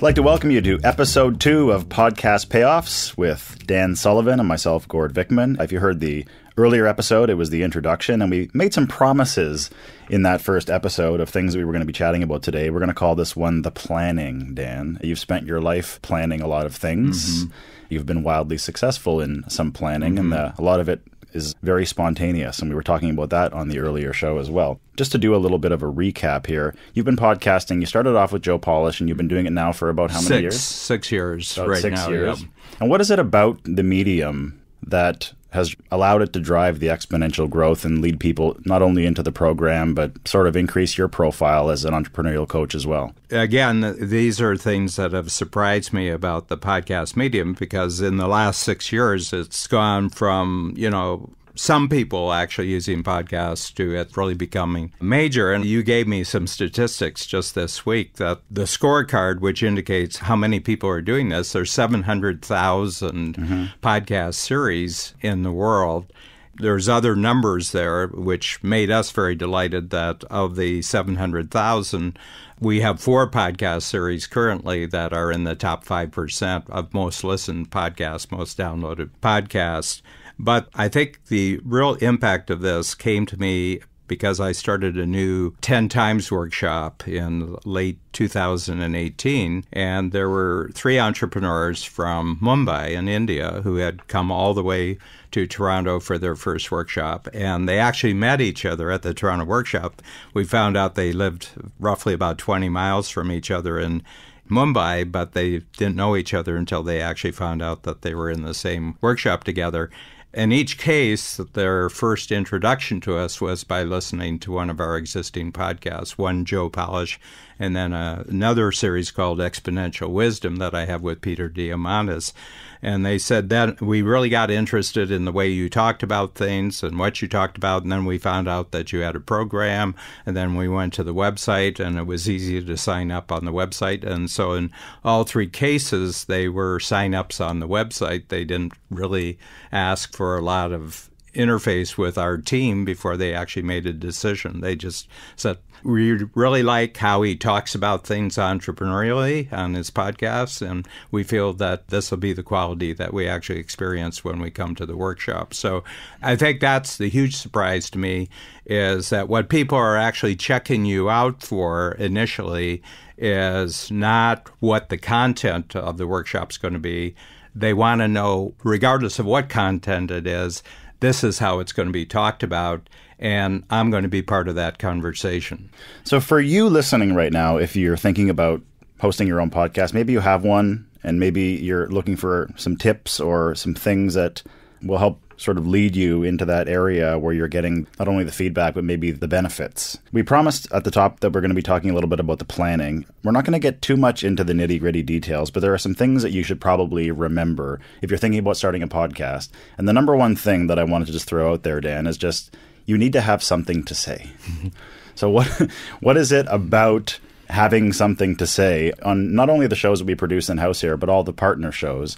like to welcome you to episode 2 of Podcast Payoffs with Dan Sullivan and myself, Gord Vickman. If you heard the earlier episode, it was the introduction, and we made some promises in that first episode of things that we were going to be chatting about today. We're going to call this one the planning, Dan. You've spent your life planning a lot of things. Mm-hmm. You've been wildly successful in some planning, and a lot of it is very spontaneous, and we were talking about that on the earlier show as well. Just to do a little bit of a recap here, you've been podcasting. You started off with Joe Polish, and you've been doing it now for about how many years? 6 years about right 6 now. years. Yep. And what is it about the medium that has allowed it to drive the exponential growth and lead people not only into the program, but sort of increase your profile as an entrepreneurial coach as well? Again, these are things that have surprised me about the podcast medium, because in the last 6 years, it's gone from, some people actually using podcasts to it really becoming major. And you gave me some statistics just this week that the scorecard, which indicates how many people are doing this, there's 700,000 podcast series in the world. There's other numbers there, which made us very delighted that of the 700,000, we have 4 podcast series currently that are in the top 5% of most listened podcasts, most downloaded podcasts. But I think the real impact of this came to me because I started a new 10 times workshop in late 2018, and there were 3 entrepreneurs from Mumbai in India who had come all the way to Toronto for their first workshop, and they actually met each other at the Toronto workshop. We found out they lived roughly about 20 miles from each other in Mumbai, but they didn't know each other until they actually found out that they were in the same workshop together. In each case, their first introduction to us was by listening to one of our existing podcasts, one Joe Polish, and then another series called Exponential Wisdom that I have with Peter Diamandis. And they said that we really got interested in the way you talked about things and what you talked about, and then we found out that you had a program, and then we went to the website, and it was easy to sign up on the website. And so in all 3 cases, they were sign-ups on the website. They didn't really ask for a lot of interface with our team before they actually made a decision. They just said, we really like how he talks about things entrepreneurially on his podcasts, and we feel that this will be the quality that we actually experience when we come to the workshop. So I think that's the huge surprise to me, is that what people are actually checking you out for initially is not what the content of the workshop's going to be. They want to know, regardless of what content it is, this is how it's going to be talked about, and I'm going to be part of that conversation. So for you listening right now, if you're thinking about hosting your own podcast, maybe you have one, and maybe you're looking for some tips or some things that will help sort of lead you into that area where you're getting not only the feedback, but maybe the benefits. We promised at the top that we're going to be talking a little bit about the planning. We're not going to get too much into the nitty-gritty details, but there are some things that you should probably remember if you're thinking about starting a podcast. And the number one thing that I wanted to just throw out there, Dan, is just you need to have something to say. So what is it about having something to say on not only the shows that we produce in-house here, but all the partner shows?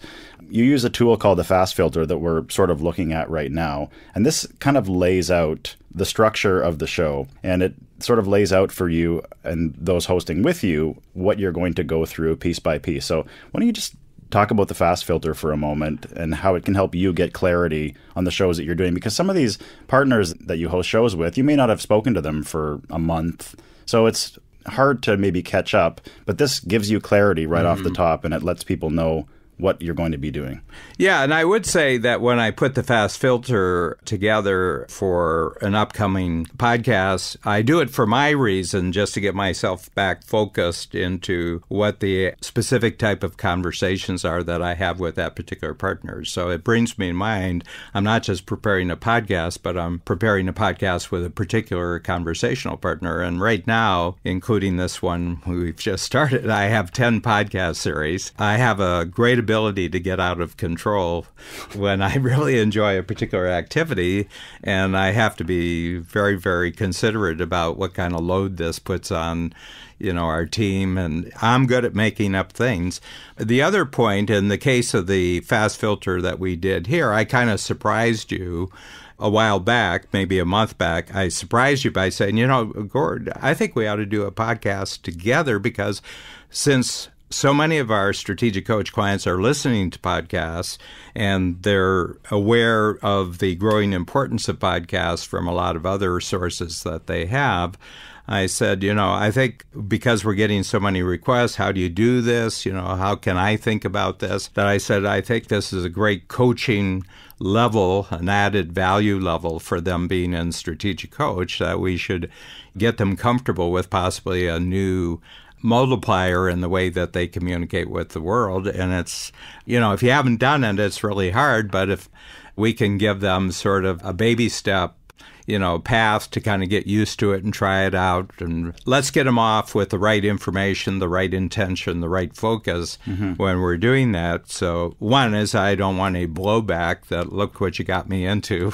You use a tool called the Fast Filter that we're sort of looking at right now. And this kind of lays out the structure of the show. And it sort of lays out for you and those hosting with you what you're going to go through piece by piece. So why don't you just talk about the Fast Filter for a moment and how it can help you get clarity on the shows that you're doing? Because some of these partners that you host shows with, you may not have spoken to them for a month. So it's hard to maybe catch up, but this gives you clarity right off the top, and it lets people know what you're going to be doing. Yeah, and I would say that when I put the Fast Filter together for an upcoming podcast, I do it for my reason, just to get myself back focused into what the specific type of conversations are that I have with that particular partner. So it brings me in mind, I'm not just preparing a podcast, but I'm preparing a podcast with a particular conversational partner. And right now, including this one we've just started, I have 10 podcast series. I have a great ability to get out of control when I really enjoy a particular activity, and I have to be very, very considerate about what kind of load this puts on, our team, and I'm good at making up things. The other point, in the case of the Fast Filter that we did here, I kind of surprised you a while back, maybe a month back. I surprised you by saying, Gord, I think we ought to do a podcast together, because since so many of our strategic coach clients are listening to podcasts, and they're aware of the growing importance of podcasts from a lot of other sources that they have. I said, I think because we're getting so many requests, how do you do this? How can I think about this? That I said, I think this is a great coaching level, an added value level for them being in strategic coach, that we should get them comfortable with possibly a new multiplier in the way that they communicate with the world. And it's, if you haven't done it, it's really hard. But if we can give them sort of a baby step, path to kind of get used to it and try it out. And let's get them off with the right information, the right intention, the right focus when we're doing that. So one is I don't want a blowback that, look what you got me into,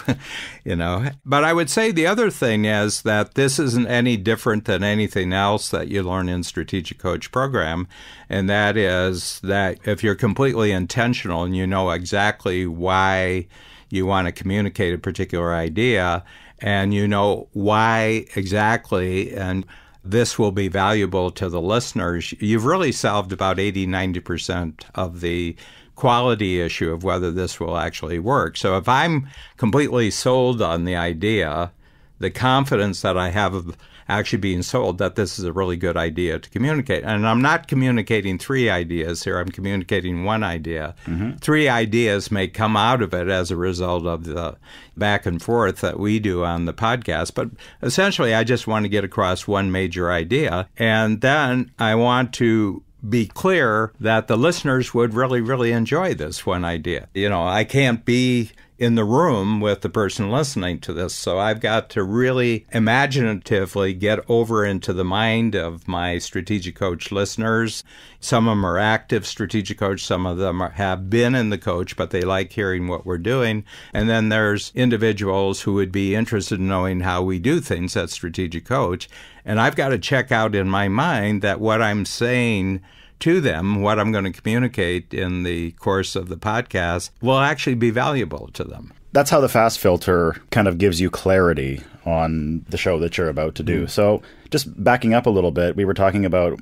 But I would say the other thing is that this isn't any different than anything else that you learn in Strategic Coach program. And that is that if you're completely intentional and you know exactly why you want to communicate a particular idea, and you know why exactly, and this will be valuable to the listeners, you've really solved about 80-90% of the quality issue of whether this will actually work. So if I'm completely sold on the idea, the confidence that I have of actually being sold that this is a really good idea to communicate. And I'm not communicating 3 ideas here. I'm communicating 1 idea. 3 ideas may come out of it as a result of the back and forth that we do on the podcast. But essentially, I just want to get across 1 major idea. And then I want to be clear that the listeners would really, really enjoy this 1 idea. I can't be in the room with the person listening to this. So I've got to really imaginatively get over into the mind of my strategic coach listeners. Some of them are active strategic coach. Some of them have been in the coach, but they like hearing what we're doing. And then there's individuals who would be interested in knowing how we do things at Strategic Coach. And I've got to check out in my mind that what I'm saying to them, what I'm going to communicate in the course of the podcast, will actually be valuable to them. That's how the fast filter kind of gives you clarity on the show that you're about to do. So just backing up a little bit, we were talking about,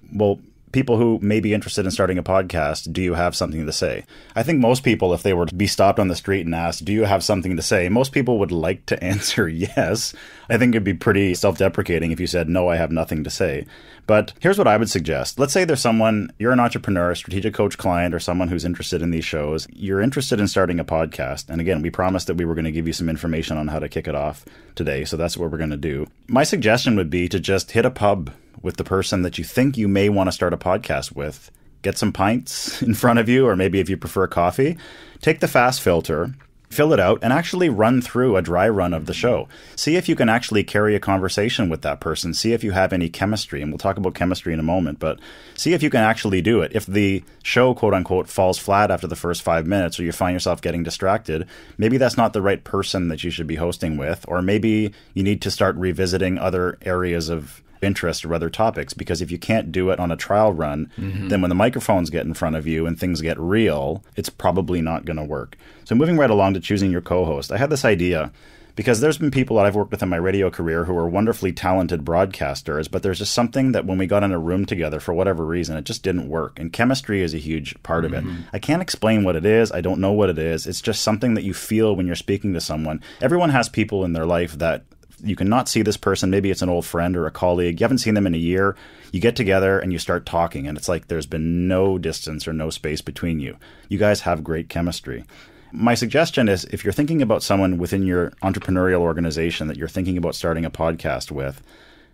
people who may be interested in starting a podcast, do you have something to say? I think most people, if they were to be stopped on the street and asked, do you have something to say? Most people would like to answer yes. I think it'd be pretty self-deprecating if you said, no, I have nothing to say. But here's what I would suggest. Let's say there's someone, you're an entrepreneur, a strategic coach client, or someone who's interested in these shows. You're interested in starting a podcast. And again, we promised that we were going to give you some information on how to kick it off today. So that's what we're going to do. My suggestion would be to just hit a pub with the person that you think you may want to start a podcast with. Get some pints in front of you, or maybe if you prefer coffee, take the fast filter, fill it out, and actually run through a dry run of the show. See if you can actually carry a conversation with that person. See if you have any chemistry, and we'll talk about chemistry in a moment, but see if you can actually do it. If the show, quote unquote, falls flat after the first 5 minutes, or you find yourself getting distracted, maybe that's not the right person that you should be hosting with, or maybe you need to start revisiting other areas of interest or other topics, because if you can't do it on a trial run, then when the microphones get in front of you and things get real, it's probably not going to work. So moving right along to choosing your co-host, I had this idea because there's been people that I've worked with in my radio career who are wonderfully talented broadcasters, but there's just something that when we got in a room together, for whatever reason, it just didn't work. And chemistry is a huge part of it. I can't explain what it is. I don't know what it is. It's just something that you feel when you're speaking to someone. Everyone has people in their life that you cannot see this person. Maybe it's an old friend or a colleague. You haven't seen them in a year. You get together and you start talking, and it's like there's been no distance or no space between you. You guys have great chemistry. My suggestion is, if you're thinking about someone within your entrepreneurial organization that you're thinking about starting a podcast with,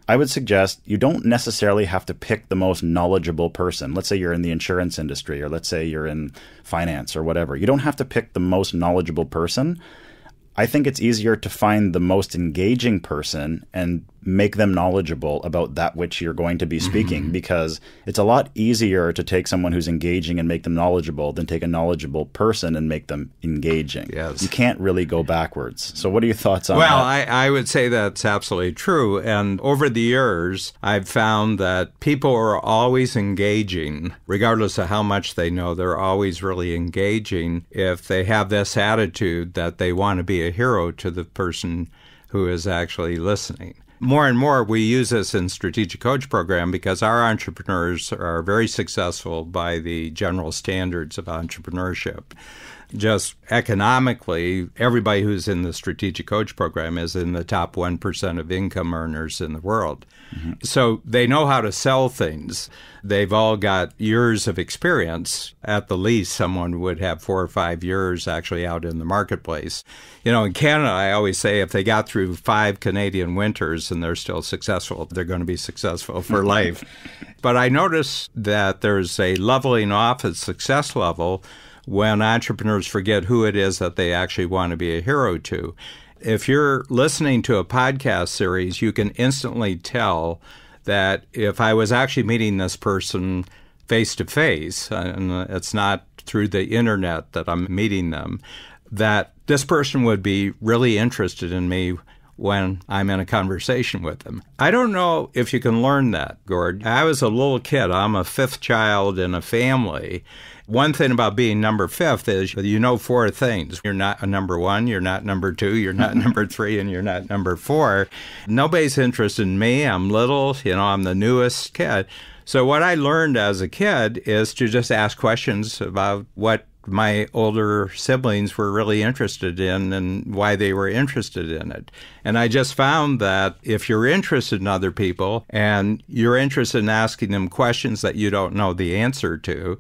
I would suggest you don't necessarily have to pick the most knowledgeable person. Let's say you're in the insurance industry, or let's say you're in finance or whatever. You don't have to pick the most knowledgeable person. I think it's easier to find the most engaging person and make them knowledgeable about that which you're going to be speaking, because it's a lot easier to take someone who's engaging and make them knowledgeable than take a knowledgeable person and make them engaging. Yes. You can't really go backwards. So what are your thoughts on that? Well, I would say that's absolutely true. And over the years, I've found that people are always engaging, regardless of how much they know. They're always really engaging if they have this attitude that they want to be a hero to the person who is actually listening. More and more, we use this in Strategic Coach Program because our entrepreneurs are very successful by the general standards of entrepreneurship. Just economically, everybody who's in the Strategic Coach Program is in the top 1% of income earners in the world. Mm-hmm. So they know how to sell things. They've all got years of experience. At the least, someone would have 4 or 5 years actually out in the marketplace. In Canada, I always say if they got through 5 Canadian winters and they're still successful, they're going to be successful for life. But I noticed that there's a leveling off at success level when entrepreneurs forget who it is that they actually want to be a hero to. If you're listening to a podcast series, you can instantly tell that if I was actually meeting this person face to face, and it's not through the internet that I'm meeting them, that this person would be really interested in me when I'm in a conversation with them. I don't know if you can learn that, Gord. I was a little kid. I'm a 5th child in a family. One thing about being number 5th is you know 4 things. You're not a number 1, you're not number 2, you're not number 3, and you're not number 4. Nobody's interested in me. I'm little, I'm the newest kid. So what I learned as a kid is to just ask questions about what my older siblings were really interested in and why they were interested in it. And I just found that if you're interested in other people and you're interested in asking them questions that you don't know the answer to,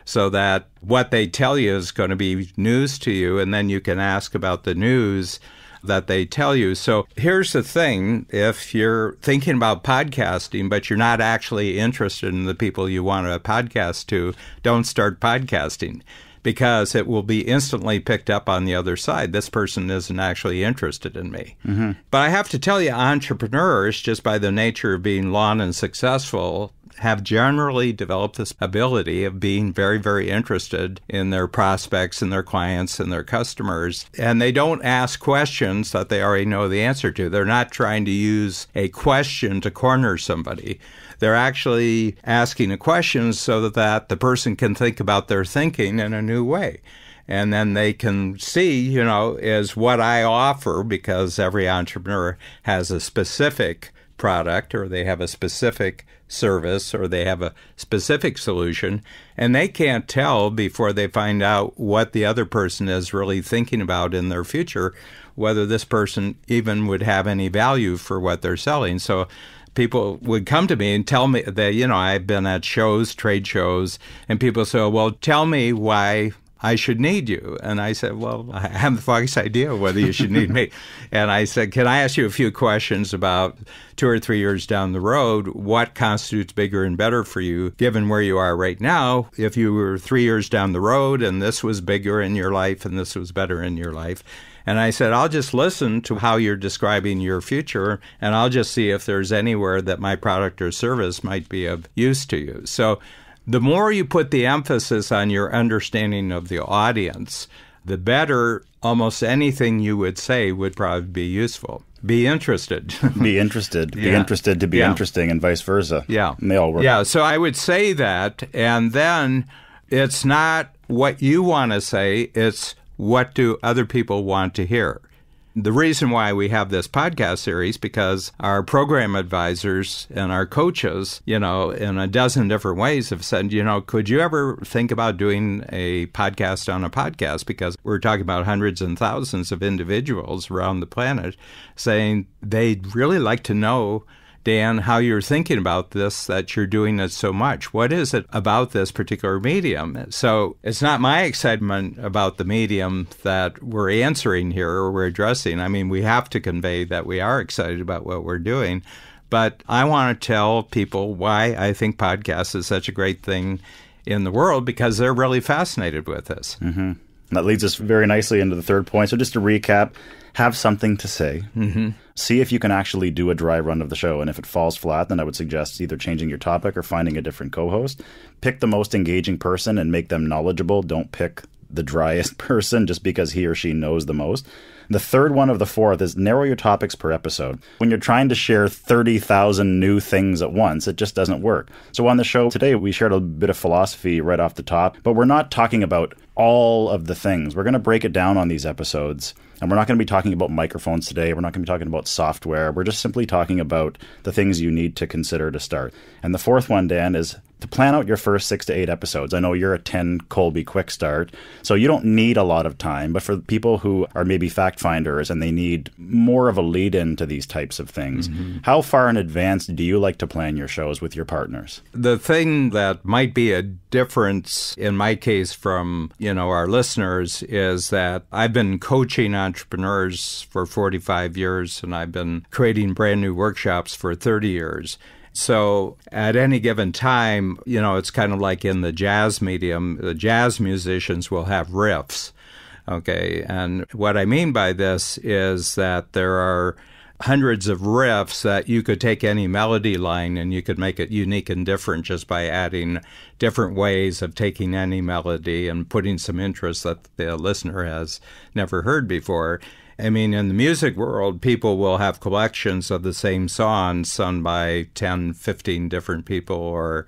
so that what they tell you is going to be news to you, and then you can ask about the news that they tell you. So here's the thing. If you're thinking about podcasting, but you're not actually interested in the people you want to podcast to, don't start podcasting, because it will be instantly picked up on the other side. This person isn't actually interested in me. Mm-hmm. But I have to tell you, entrepreneurs, just by the nature of being long and successful, have generally developed this ability of being very, very interested in their prospects and their clients and their customers. And they don't ask questions that they already know the answer to. They're not trying to use a question to corner somebody. They're actually asking a question so that the person can think about their thinking in a new way. And then they can see, is what I offer, because every entrepreneur has a specific product, or they have a specific service, or they have a specific solution, and they can't tell before they find out what the other person is really thinking about in their future, whether this person even would have any value for what they're selling. So people would come to me and tell me that, I've been at trade shows, and people say, well, tell me why I should need you. And I said, well, I have the foggiest idea whether you should need me. And I said, can I ask you a few questions about 2 or 3 years down the road? What constitutes bigger and better for you, given where you are right now? If you were 3 years down the road and this was bigger in your life and this was better in your life. And I said, I'll just listen to how you're describing your future, and I'll just see if there's anywhere that my product or service might be of use to you. So the more you put the emphasis on your understanding of the audience, the better almost anything you would say would probably be useful. Be interested. Be interested. Be interested to be interesting, and vice versa. Yeah. And they all work. Yeah, so I would say that, and then it's not what you want to say, it's what do other people want to hear. The reason why we have this podcast series, because our program advisors and our coaches, in a dozen different ways have said, could you ever think about doing a podcast on a podcast? Because we're talking about hundreds and thousands of individuals around the planet saying they'd really like to know, Dan, how you're thinking about this, that you're doing it so much. What is it about this particular medium? So it's not my excitement about the medium that we're answering here or we're addressing. I mean, we have to convey that we are excited about what we're doing. But I want to tell people why I think podcasts is such a great thing in the world, because they're really fascinated with this. Mm-hmm. That leads us very nicely into the third point. So just to recap, have something to say. Mm-hmm. See if you can actually do a dry run of the show. And if it falls flat, then I would suggest either changing your topic or finding a different co-host. Pick the most engaging person and make them knowledgeable. Don't pick the driest person just because he or she knows the most. The third one of the fourth is narrow your topics per episode. When you're trying to share 30,000 new things at once, it just doesn't work. So on the show today, we shared a bit of philosophy right off the top, but we're not talking about all of the things. We're going to break it down on these episodes, and we're not going to be talking about microphones today. We're not going to be talking about software. We're just simply talking about the things you need to consider to start. And the fourth one, Dan, is to plan out your first 6 to 8 episodes. I know you're a 10 Colby quick start, so you don't need a lot of time. But for people who are maybe fact finders and they need more of a lead in to these types of things, how far in advance do you like to plan your shows with your partners? The thing that might be a difference in my case from, our listeners is that I've been coaching entrepreneurs for 45 years and I've been creating brand new workshops for 30 years. So at any given time, it's kind of like in the jazz medium, the jazz musicians will have riffs. Okay. And what I mean by this is that there are hundreds of riffs that you could take any melody line and you could make it unique and different just by adding different ways of taking any melody and putting some interest that the listener has never heard before. I mean, in the music world, people will have collections of the same songs sung by 10, 15 different people or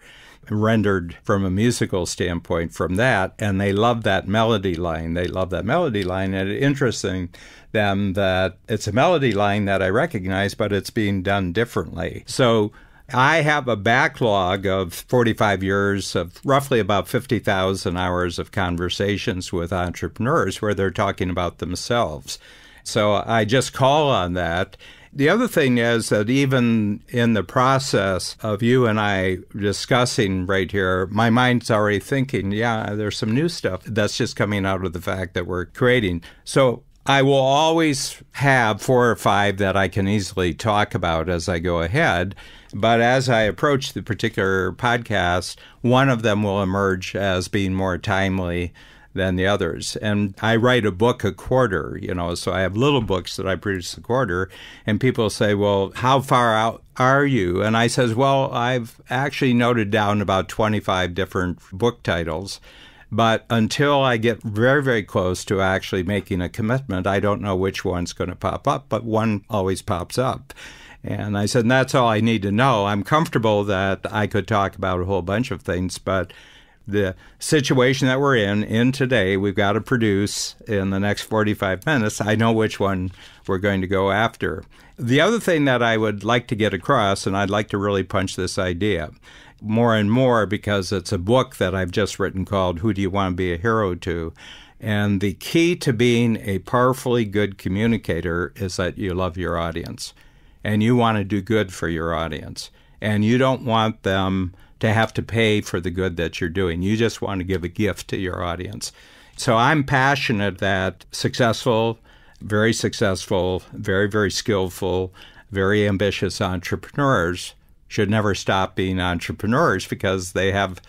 rendered from a musical standpoint from that, and they love that melody line. And it's interesting them that it's a melody line that I recognize, but it's being done differently. So I have a backlog of 45 years of roughly about 50,000 hours of conversations with entrepreneurs where they're talking about themselves. So I just call on that. The other thing is that even in the process of you and I discussing right here, my mind's already thinking, there's some new stuff that's just coming out of the fact that we're creating. So I will always have 4 or 5 that I can easily talk about as I go ahead. But as I approach the particular podcast, one of them will emerge as being more timely than the others. And I write a book a quarter, so I have little books that I produce a quarter. And people say, well, how far out are you? And I says, well, I've actually noted down about 25 different book titles. But until I get very, very close to actually making a commitment, I don't know which one's going to pop up, but one always pops up. And I said, and that's all I need to know. I'm comfortable that I could talk about a whole bunch of things, but the situation that we're in today, we've got to produce in the next 45 minutes. I know which one we're going to go after. The other thing that I would like to get across, and I'd like to really punch this idea more and more because it's a book that I've just written called Who Do You Want to Be a Hero To? And the key to being a powerfully good communicator is that you love your audience and you want to do good for your audience. And you don't want them to have to pay for the good that you're doing. You just want to give a gift to your audience. So I'm passionate that successful, very very, very skillful, very ambitious entrepreneurs should never stop being entrepreneurs because they have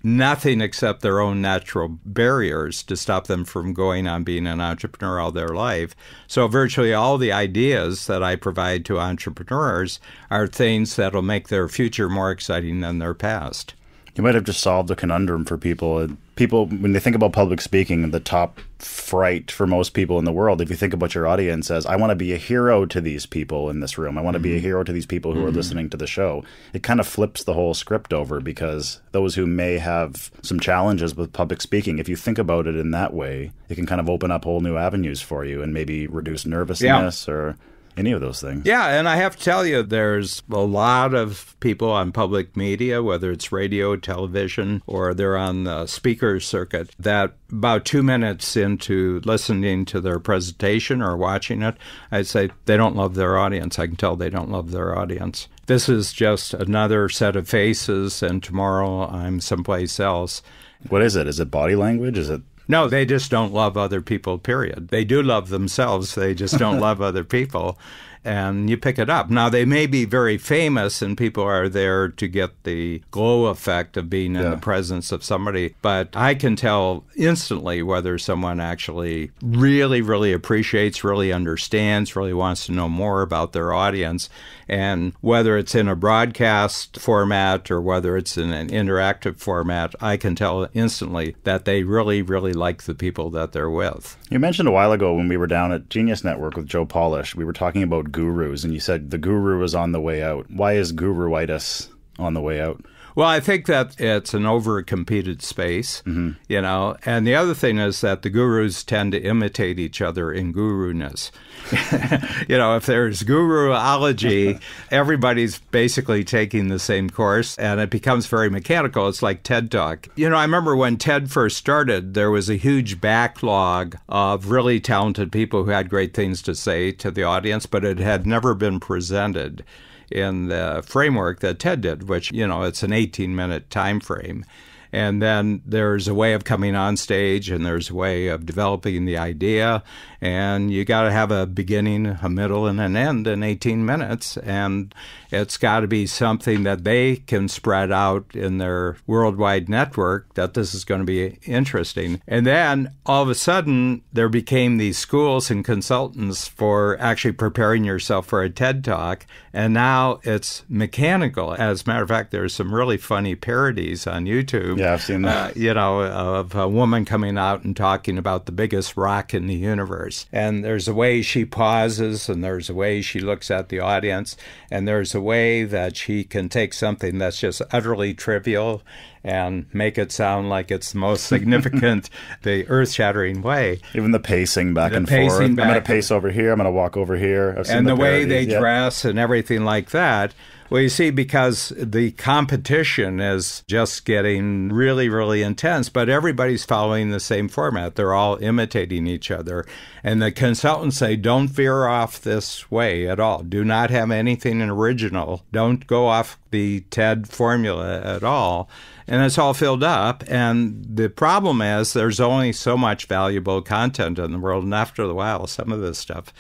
nothing except their own natural barriers to stop them from going on being an entrepreneur all their life. So virtually all the ideas that I provide to entrepreneurs are things that will make their future more exciting than their past. You might have just solved a conundrum for people. People, when they think about public speaking, the top fright for most people in the world, if you think about your audience as, I want to be a hero to these people in this room. I want to be a hero to these people who are listening to the show. It kind of flips the whole script over because those who may have some challenges with public speaking, if you think about it in that way, it can kind of open up whole new avenues for you and maybe reduce nervousness or any of those things. Yeah, and I have to tell you, there's a lot of people on public media, whether it's radio, television, or they're on the speaker circuit, that about 2 minutes into listening to their presentation or watching it, I'd say they don't love their audience. I can tell they don't love their audience. This is just another set of faces, and tomorrow I'm someplace else. What is it? Is it body language? Is it... No, they just don't love other people, period. They do love themselves. They just don't love other people. and you pick it up. Now, they may be very famous and people are there to get the glow effect of being in the presence of somebody, but I can tell instantly whether someone actually really, really appreciates, really understands, really wants to know more about their audience, and whether it's in a broadcast format or whether it's in an interactive format, I can tell instantly that they really, really like the people that they're with. You mentioned a while ago when we were down at Genius Network with Joe Polish, we were talking about gurus, and you said the guru is on the way out. Why is guru-itis on the way out? Well, I think that it's an over-competed space, and the other thing is that the gurus tend to imitate each other in guru-ness. If there's guruology, everybody's basically taking the same course, and it becomes very mechanical. It's like TED Talk. I remember when TED first started, there was a huge backlog of really talented people who had great things to say to the audience, but it had never been presented in the framework that TED did, which, it's an 18-minute time frame. And then there's a way of coming on stage, and there's a way of developing the idea, and you got to have a beginning, a middle, and an end in 18 minutes, and it's got to be something that they can spread out in their worldwide network, that this is going to be interesting. And then all of a sudden, there became these schools and consultants for actually preparing yourself for a TED Talk, and now it's mechanical. As a matter of fact, there's some really funny parodies on YouTube. Yeah, I've seen that. Of a woman coming out and talking about the biggest rock in the universe. And there's a way she pauses, and there's a way she looks at the audience, and there's a way that she can take something that's just utterly trivial and make it sound like it's the most significant, the earth-shattering way. Even the pacing back and forth. I'm going to pace over here, I'm going to walk over here. And the way they dress and everything like that. Well, you see, because the competition is just getting really, really intense, but everybody's following the same format. They're all imitating each other. And the consultants say, don't veer off this way at all. Do not have anything original. Don't go off the TED formula at all. And it's all filled up. And the problem is there's only so much valuable content in the world. And after a while, some of this stuff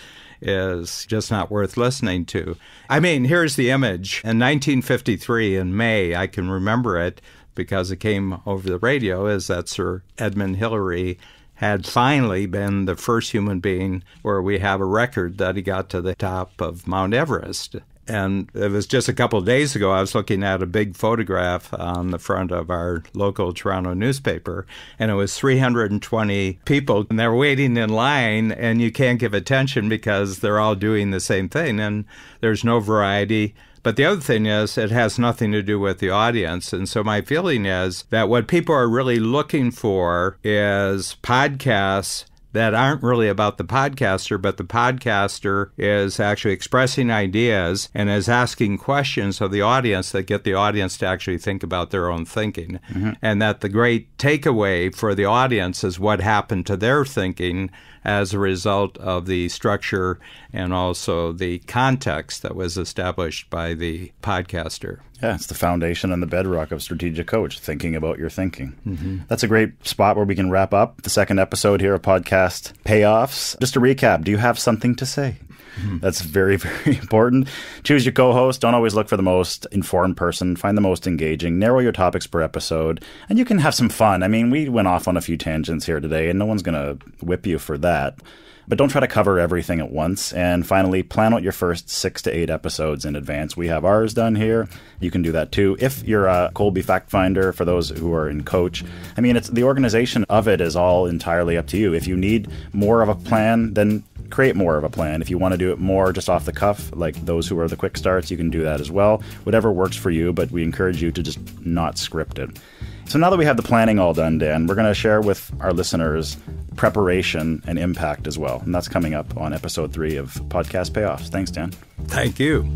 is just not worth listening to. I mean, here's the image. In 1953, in May, I can remember it because it came over the radio, is that Sir Edmund Hillary had finally been the first human being where we have a record that he got to the top of Mount Everest. And it was just a couple of days ago, I was looking at a big photograph on the front of our local Toronto newspaper, and it was 320 people, and they're waiting in line, and you can't give attention because they're all doing the same thing, and there's no variety. But the other thing is, it has nothing to do with the audience. And so my feeling is that what people are really looking for is podcasts that aren't really about the podcaster, but the podcaster is actually expressing ideas and is asking questions of the audience that get the audience to actually think about their own thinking. And that the great takeaway for the audience is what happened to their thinking as a result of the structure and also the context that was established by the podcaster. Yeah, it's the foundation and the bedrock of Strategic Coach, thinking about your thinking. That's a great spot where we can wrap up the second episode here of Podcast Payoffs. Just to recap, do you have something to say? That's very, very important. Choose your co-host. Don't always look for the most informed person. Find the most engaging. Narrow your topics per episode. And you can have some fun. I mean, we went off on a few tangents here today, and no one's going to whip you for that. But don't try to cover everything at once. And finally, plan out your first 6 to 8 episodes in advance. We have ours done here. You can do that too. If you're a Colby Fact Finder, for those who are in Coach, I mean, it's the organization of it is all entirely up to you. If you need more of a plan, then create more of a plan. If you want to do it more just off the cuff, like those who are the quick starts, you can do that as well. Whatever works for you, but we encourage you to just not script it. So now that we have the planning all done, Dan, we're going to share with our listeners preparation and impact as well. And that's coming up on episode 3 of Podcast Payoffs. Thanks, Dan. Thank you.